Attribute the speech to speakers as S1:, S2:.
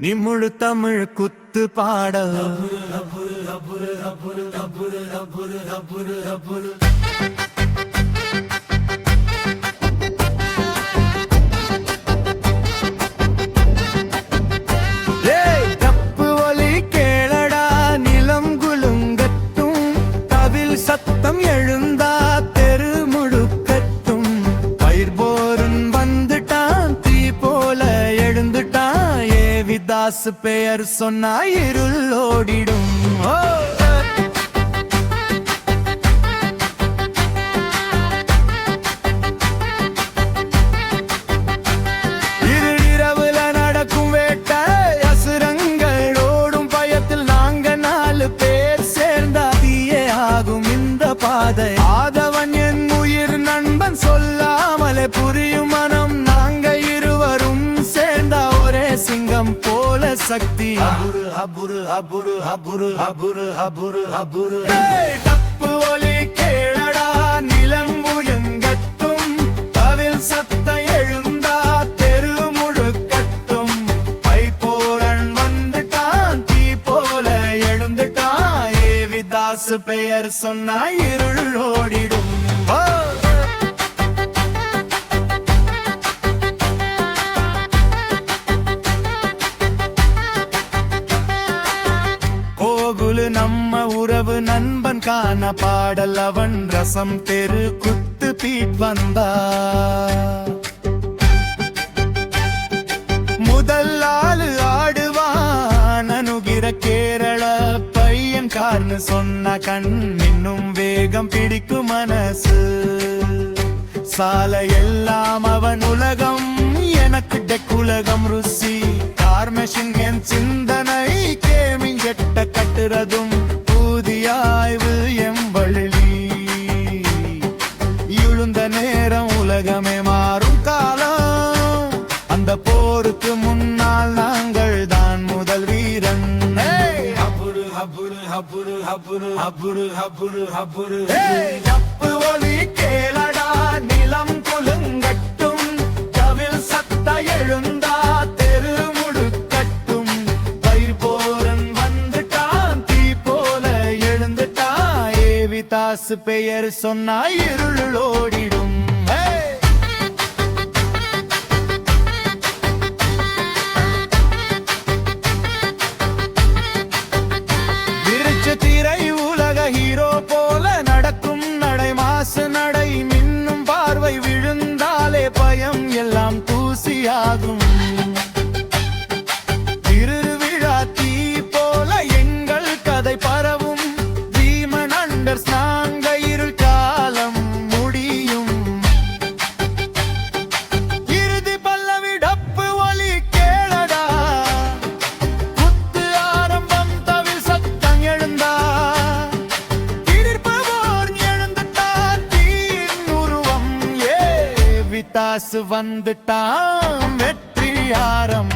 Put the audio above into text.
S1: நீ முழு தமிழ் குத்து பாட தப்பு ஒலி கேளடா நிலம் குலுங்கட்டும் தவில் சத்தம் எழுந்தா தெரு முழுக்கட்டும் பயிர் போரும் வந்துட்டான் தீ போல எழுந்துட்டான் ஏவிதாஸ் பெயர் சொன்னா இருள் ஓடிடும் ஆதவன் என் உயிர் நண்பன் சொல்லாமலே புரியும் மனம் நாங்க இருவரும் சேர்ந்தா ஒரே சிங்கம் போல சக்தி அபுரு அபுரு அபுரு அபுரு அபுரு அபுரு தப்பு ஒலி கேளடா நிலம் முழங்கட்டும் தவில் சத்தம் எழுந்தா தெரு முழுக்கட்டும் பைப்போரன் வந்துட்டான் தீ போல எழுந்துட்டான் ஏவிதாஸ் பெயர் சொன்னா இருள் ஓடிடும் கோகுலு நம்ம உறவு நண்பன் காண பாடல் அவன் ரசம் தெரு குத்து பீட் வந்தா முதல் ஆளு ஆடுவான் அனுகிற கேரள பையன் கார்னு சொன்ன கண் இன்னும் வேகம் பிடிக்கும் மனசு சாலை எல்லாம் அவன் உலகம் எனக்கு டெக்குலகம் ருசி கார் மெஷின் என் சிந்தனை கேமிங் கெட்ட கட்டுறதும் புதிய ஆய்வு எம்பழி இழுந்த நேரம் உலகமே மாறும் காலம் அந்த போருக்கு முன்னால் நாங்கள் தான் முதல் வீரன் அபுரு அபுரு அபுரு அபுரு அபுரு அபுரு தப்பு ஒலி கேளடா நிலம் குலுங்கட்டும் தவில் சத்த எழுந்தா தெரு முழுக்கட்டும் பயிர் போரன் வந்துட்டான் தீ போல எழுந்துட்டான் ஏவிதாஸ் பெயர் சொன்னா இருள் ஓடிடும் திரை உலக ஹீரோ போல நடக்கும் நடை மாசு நடை மின்னும் பார்வை விழுந்தாலே பயம் எல்லாம் தூசியாகும் திருவிழா தீ போல எங்கள் கதை பரவும் பீமன் அண்டர்ஸ் நாங்க இருள் காலம் முடியும் இறுதி பல்லவி டப்பு ஒலி கேளடா குத்து ஆரம்பம் தவில் சத்தம் எழுந்தா விதாஸ் வந்துட்டான் வெற்றி ஆரம்